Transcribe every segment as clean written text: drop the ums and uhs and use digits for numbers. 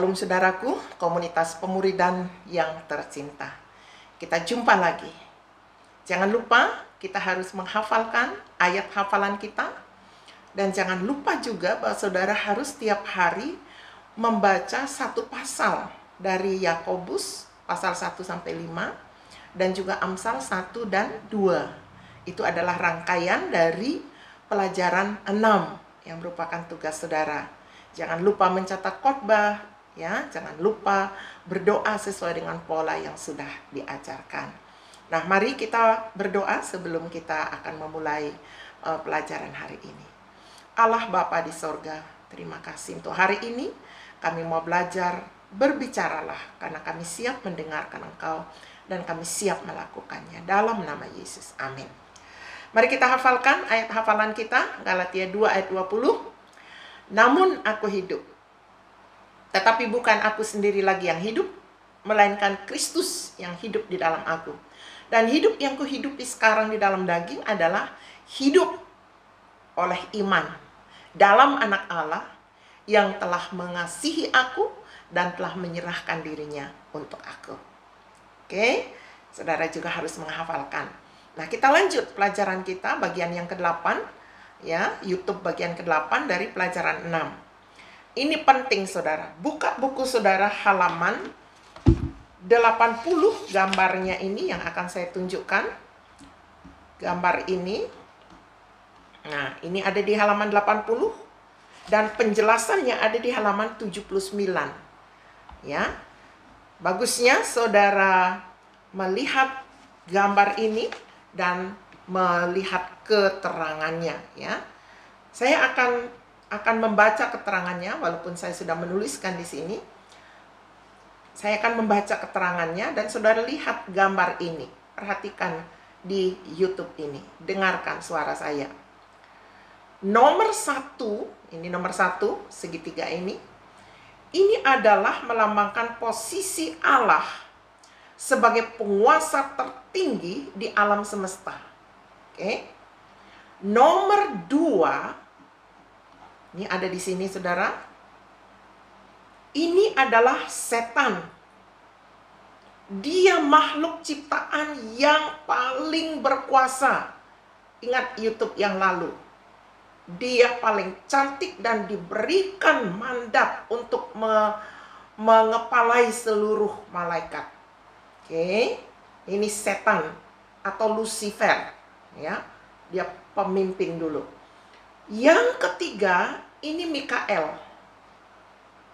Shalom saudaraku, komunitas pemuridan yang tercinta. Kita jumpa lagi. Jangan lupa kita harus menghafalkan ayat hafalan kita. Dan jangan lupa juga bahwa saudara harus tiap hari membaca satu pasal dari Yakobus pasal 1-5 dan juga Amsal 1 dan 2. Itu adalah rangkaian dari pelajaran 6 yang merupakan tugas saudara. Jangan lupa mencatat khotbah, ya. Jangan lupa berdoa sesuai dengan pola yang sudah diajarkan. Nah, mari kita berdoa sebelum kita akan memulai pelajaran hari ini. Allah Bapa di sorga, terima kasih untuk hari ini. Kami mau belajar, berbicaralah, karena kami siap mendengarkan Engkau dan kami siap melakukannya. Dalam nama Yesus, amin. Mari kita hafalkan ayat hafalan kita, Galatia 2 ayat 20. Namun aku hidup, tetapi bukan aku sendiri lagi yang hidup, melainkan Kristus yang hidup di dalam aku. Dan hidup yang kuhidupi sekarang di dalam daging adalah hidup oleh iman dalam Anak Allah yang telah mengasihi aku dan telah menyerahkan dirinya untuk aku. Oke, saudara juga harus menghafalkan. Nah, kita lanjut pelajaran kita bagian yang ke-8. Ya, YouTube bagian ke-8 dari pelajaran 6. Ini penting saudara. Buka buku saudara halaman 80, gambarnya ini yang akan saya tunjukkan. Gambar ini. Nah, ini ada di halaman 80 dan penjelasannya ada di halaman 79. Ya. Bagusnya saudara melihat gambar ini dan melihat keterangannya, ya. Saya akan membaca keterangannya walaupun saya sudah menuliskan di sini. Saya akan membaca keterangannya dan saudara lihat gambar ini. Perhatikan di YouTube ini. Dengarkan suara saya. Nomor 1, ini nomor 1 segitiga ini. Ini adalah melambangkan posisi Allah sebagai penguasa tertinggi di alam semesta. Oke. Nomor 2, ini ada di sini saudara. Ini adalah setan. Dia makhluk ciptaan yang paling berkuasa. Ingat YouTube yang lalu. Dia paling cantik dan diberikan mandat untuk mengepalai seluruh malaikat. Oke. Ini setan atau Lucifer. Ya, dia pemimpin dulu. Yang ketiga, ini Mikael.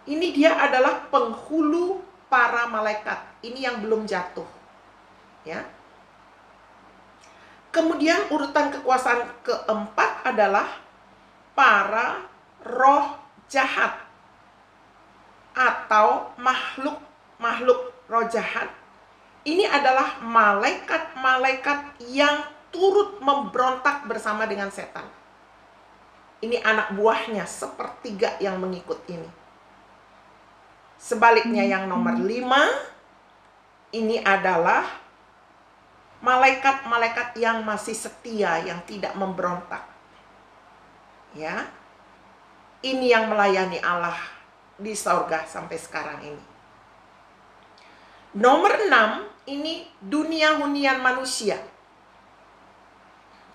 Ini dia adalah penghulu para malaikat. Ini yang belum jatuh. Ya. Kemudian urutan kekuasaan keempat adalah para roh jahat atau makhluk roh jahat. Ini adalah malaikat-malaikat yang turut memberontak bersama dengan setan. Ini anak buahnya sepertiga yang mengikut ini. Sebaliknya yang nomor 5, ini adalah malaikat-malaikat yang masih setia, yang tidak memberontak. Ya. Ini yang melayani Allah di sorga sampai sekarang ini. Nomor 6, ini dunia hunian manusia.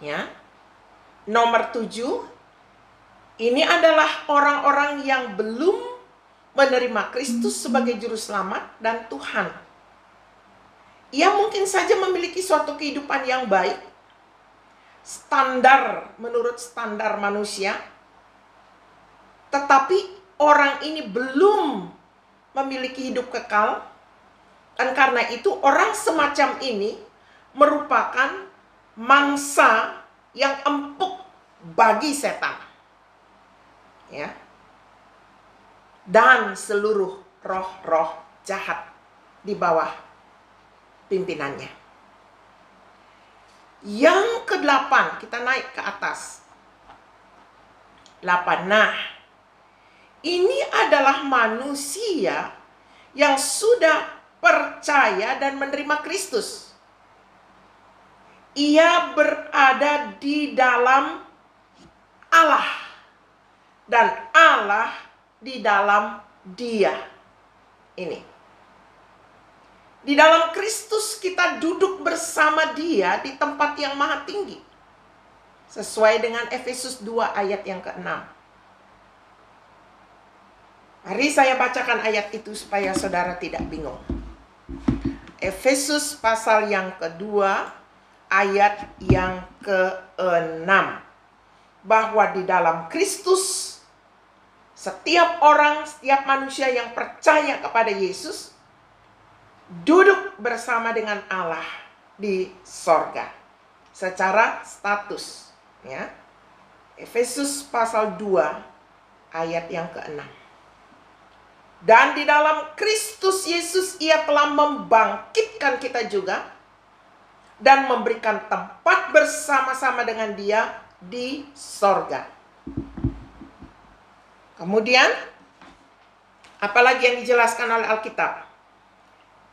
Ya. Nomor 7, ini adalah orang-orang yang belum menerima Kristus sebagai juru selamat dan Tuhan. Ia mungkin saja memiliki suatu kehidupan yang baik, menurut standar manusia, tetapi orang ini belum memiliki hidup kekal, dan karena itu orang semacam ini merupakan mangsa yang empuk bagi setan. Ya. Dan seluruh roh-roh jahat di bawah pimpinannya. Yang ke-8, kita naik ke atas. 8. Nah, ini adalah manusia yang sudah percaya dan menerima Kristus. Ia berada di dalam Allah dan Allah di dalam Dia. Ini. Di dalam Kristus kita duduk bersama Dia di tempat yang maha tinggi. Sesuai dengan Efesus 2 ayat yang ke-6. Mari saya bacakan ayat itu supaya saudara tidak bingung. Efesus pasal yang kedua ayat yang ke-6. Bahwa di dalam Kristus setiap orang, setiap manusia yang percaya kepada Yesus duduk bersama dengan Allah di sorga secara status, ya. Efesus pasal 2 ayat yang ke-6. Dan di dalam Kristus Yesus Ia telah membangkitkan kita juga dan memberikan tempat bersama-sama dengan Dia di sorga. Kemudian, apalagi yang dijelaskan oleh Alkitab?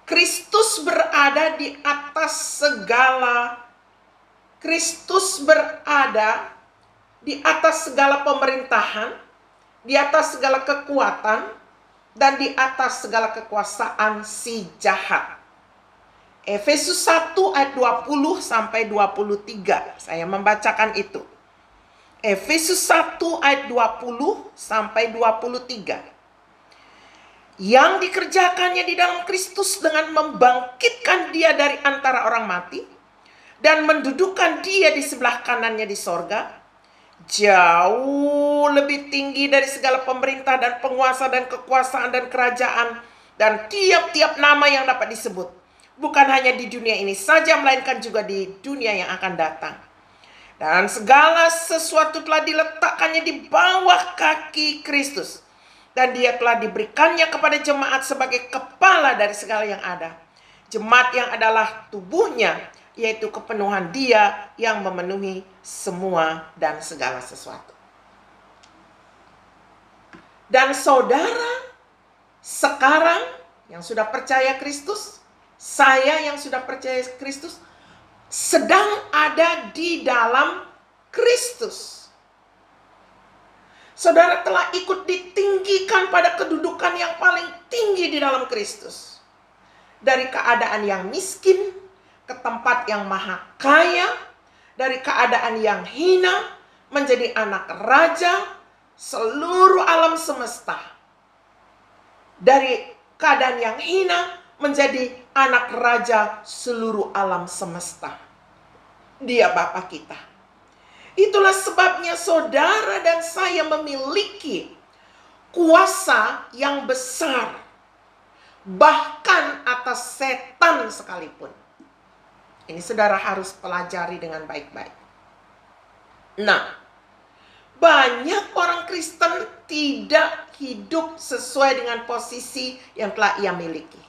Kristus berada di atas segala. Kristus berada di atas segala pemerintahan, di atas segala kekuatan, dan di atas segala kekuasaan si jahat. Efesus 1 ayat 20 sampai 23. Saya membacakan itu. Efesus 1 ayat 20 sampai 23. Yang dikerjakannya di dalam Kristus dengan membangkitkan Dia dari antara orang mati dan mendudukkan Dia di sebelah kanannya di sorga, jauh lebih tinggi dari segala pemerintah dan penguasa dan kekuasaan dan kerajaan dan tiap-tiap nama yang dapat disebut, bukan hanya di dunia ini saja, melainkan juga di dunia yang akan datang. Dan segala sesuatu telah diletakkannya di bawah kaki Kristus. Dan Dia telah diberikannya kepada jemaat sebagai kepala dari segala yang ada. Jemaat yang adalah tubuhnya, yaitu kepenuhan Dia yang memenuhi semua dan segala sesuatu. Dan saudara sekarang yang sudah percaya Kristus, saya yang sudah percaya Kristus, sedang ada di dalam Kristus. Saudara telah ikut ditinggikan pada kedudukan yang paling tinggi di dalam Kristus. Dari keadaan yang miskin ke tempat yang maha kaya, dari keadaan yang hina menjadi anak raja seluruh alam semesta. Dari keadaan yang hina menjadi anak raja seluruh alam semesta. Dia Bapa kita. Itulah sebabnya saudara dan saya memiliki kuasa yang besar, bahkan atas setan sekalipun. Ini saudara harus pelajari dengan baik-baik. Nah, banyak orang Kristen tidak hidup sesuai dengan posisi yang telah ia miliki.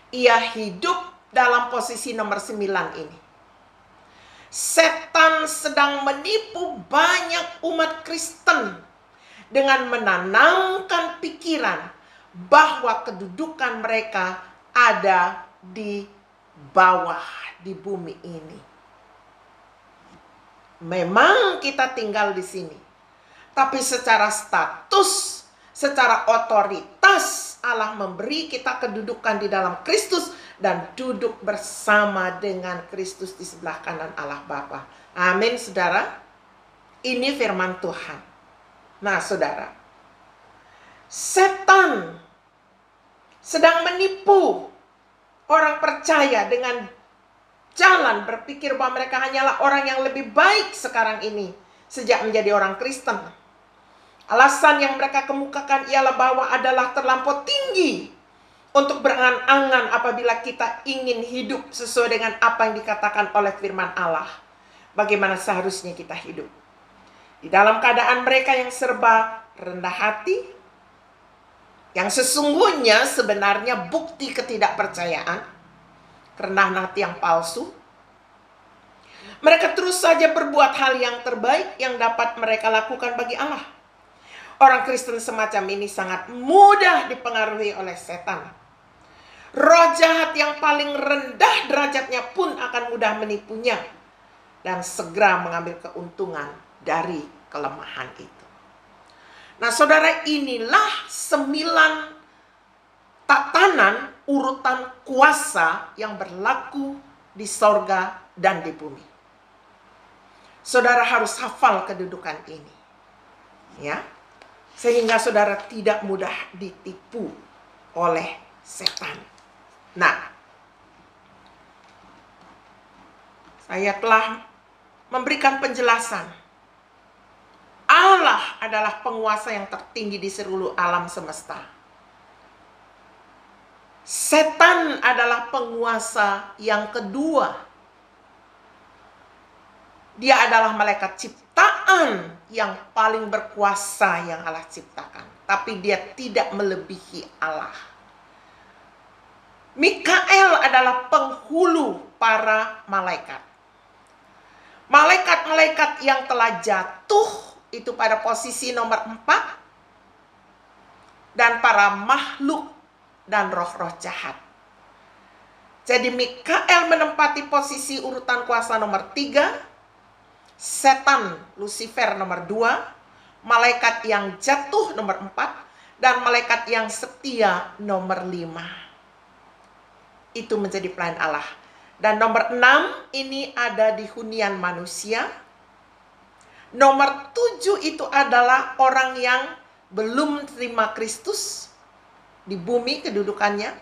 Ia hidup dalam posisi nomor 9 ini. Setan sedang menipu banyak umat Kristen dengan menanamkan pikiran bahwa kedudukan mereka ada di bawah, di bumi ini. Memang kita tinggal di sini, tapi secara status, secara otoritas, Allah memberi kita kedudukan di dalam Kristus dan duduk bersama dengan Kristus di sebelah kanan Allah Bapa. Amin, saudara. Ini firman Tuhan. Nah, saudara, setan sedang menipu orang percaya dengan jalan berpikir bahwa mereka hanyalah orang yang lebih baik sekarang ini sejak menjadi orang Kristen. Alasan yang mereka kemukakan ialah bahwa adalah terlampau tinggi untuk berangan-angan apabila kita ingin hidup sesuai dengan apa yang dikatakan oleh firman Allah. Bagaimana seharusnya kita hidup. Di dalam keadaan mereka yang serba rendah hati, yang sesungguhnya sebenarnya bukti ketidakpercayaan, kerendahan hati yang palsu. Mereka terus saja berbuat hal yang terbaik yang dapat mereka lakukan bagi Allah. Orang Kristen semacam ini sangat mudah dipengaruhi oleh setan. Roh jahat yang paling rendah derajatnya pun akan mudah menipunya dan segera mengambil keuntungan dari kelemahan itu. Nah, saudara, inilah 9 tatanan urutan kuasa yang berlaku di sorga dan di bumi. Saudara harus hafal kedudukan ini, ya, sehingga saudara tidak mudah ditipu oleh setan. Nah, saya telah memberikan penjelasan. Allah adalah penguasa yang tertinggi di seluruh alam semesta. Setan adalah penguasa yang kedua. Dia adalah malaikat ciptaan yang paling berkuasa yang Allah ciptakan. Tapi dia tidak melebihi Allah. Mikael adalah penghulu para malaikat. Malaikat-malaikat yang telah jatuh itu pada posisi nomor 4. Dan para makhluk dan roh-roh jahat. Jadi Mikael menempati posisi urutan kuasa nomor 3, setan Lucifer nomor 2, malaikat yang jatuh nomor 4, dan malaikat yang setia nomor 5. Itu menjadi pelayan Allah. Dan nomor 6 ini ada di hunian manusia. Nomor 7 itu adalah orang yang belum terima Kristus. Di bumi kedudukannya,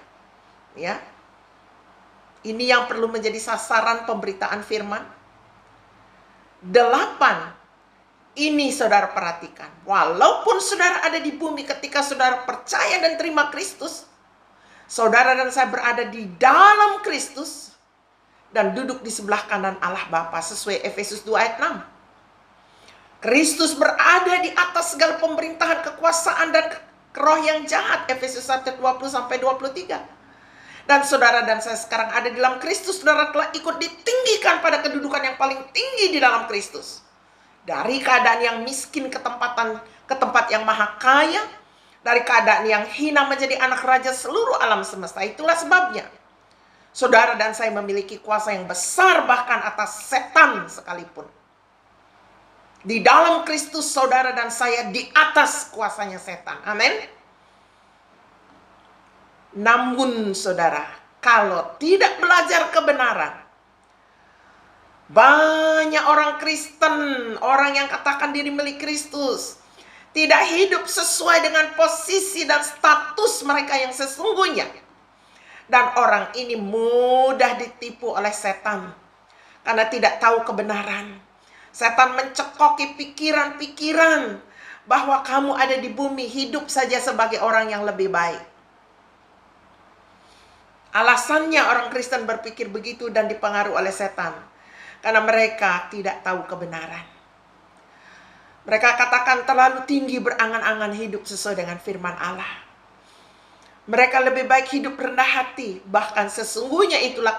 ya. Ini yang perlu menjadi sasaran pemberitaan firman. 8, ini saudara perhatikan. Walaupun saudara ada di bumi ketika saudara percaya dan terima Kristus, saudara dan saya berada di dalam Kristus dan duduk di sebelah kanan Allah Bapa sesuai Efesus 2 ayat 6. Kristus berada di atas segala pemerintahan, kekuasaan, dan roh yang jahat, Efesus 1:20-23. Dan saudara dan saya sekarang ada di dalam Kristus. Saudara telah ikut ditinggikan pada kedudukan yang paling tinggi di dalam Kristus. Dari keadaan yang miskin ke tempat yang maha kaya. Dari keadaan yang hina menjadi anak raja seluruh alam semesta. Itulah sebabnya saudara dan saya memiliki kuasa yang besar bahkan atas setan sekalipun. Di dalam Kristus saudara dan saya di atas kuasanya setan. Amin. Namun saudara, kalau tidak belajar kebenaran, banyak orang Kristen, orang yang katakan diri milik Kristus, tidak hidup sesuai dengan posisi dan status mereka yang sesungguhnya. Dan orang ini mudah ditipu oleh setan karena tidak tahu kebenaran. Setan mencekoki pikiran-pikiran bahwa kamu ada di bumi hidup saja sebagai orang yang lebih baik. Alasannya orang Kristen berpikir begitu dan dipengaruhi oleh setan. Karena mereka tidak tahu kebenaran. Mereka katakan terlalu tinggi berangan-angan hidup sesuai dengan firman Allah. Mereka lebih baik hidup rendah hati. Bahkan sesungguhnya itulah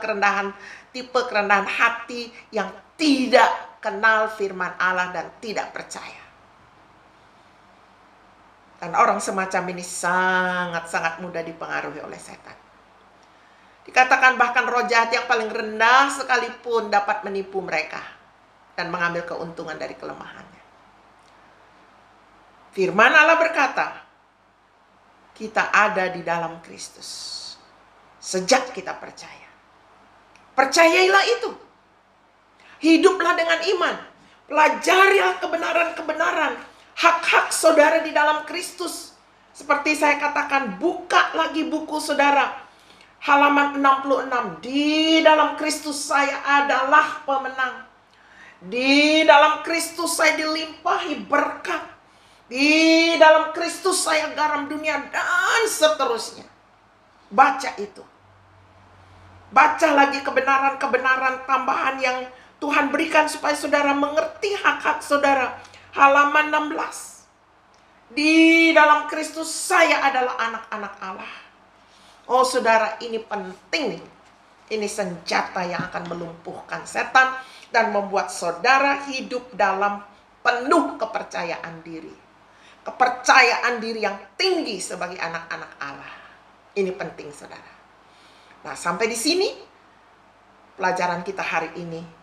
tipe kerendahan hati yang tidak kenal firman Allah dan tidak percaya. Dan orang semacam ini sangat-sangat mudah dipengaruhi oleh setan. Dikatakan bahkan roh jahat yang paling rendah sekalipun dapat menipu mereka dan mengambil keuntungan dari kelemahannya. Firman Allah berkata, kita ada di dalam Kristus sejak kita percaya. Percayailah itu. Hiduplah dengan iman. Pelajarilah kebenaran-kebenaran. Hak-hak saudara di dalam Kristus. Seperti saya katakan, buka lagi buku saudara. Halaman 66. Di dalam Kristus saya adalah pemenang. Di dalam Kristus saya dilimpahi berkat. Di dalam Kristus saya garam dunia dan seterusnya. Baca itu. Baca lagi kebenaran-kebenaran tambahan yang Tuhan berikan supaya saudara mengerti hak-hak saudara. Halaman 16. Di dalam Kristus saya adalah anak-anak Allah. Oh saudara, ini penting. Ini senjata yang akan melumpuhkan setan dan membuat saudara hidup dalam penuh kepercayaan diri. Kepercayaan diri yang tinggi sebagai anak-anak Allah. Ini penting saudara. Nah, sampai di sini pelajaran kita hari ini.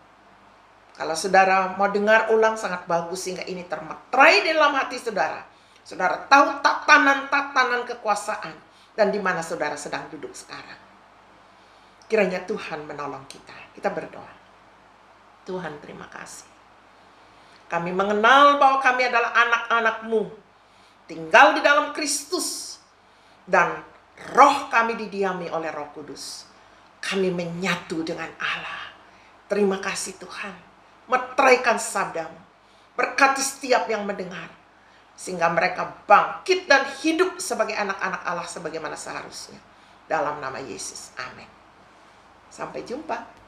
Kalau saudara mau dengar ulang sangat bagus sehingga ini termaterai di dalam hati saudara. Saudara tahu tatanan-tatanan kekuasaan. dan di mana saudara sedang duduk sekarang. Kiranya Tuhan menolong kita. Kita berdoa. Tuhan, terima kasih. Kami mengenal bahwa kami adalah anak-anak-Mu, tinggal di dalam Kristus, dan roh kami didiami oleh Roh Kudus. Kami menyatu dengan Allah. Terima kasih Tuhan. Meteraikan sabda-Mu. Berkati setiap yang mendengar, sehingga mereka bangkit dan hidup sebagai anak-anak Allah sebagaimana seharusnya. Dalam nama Yesus. Amin. Sampai jumpa.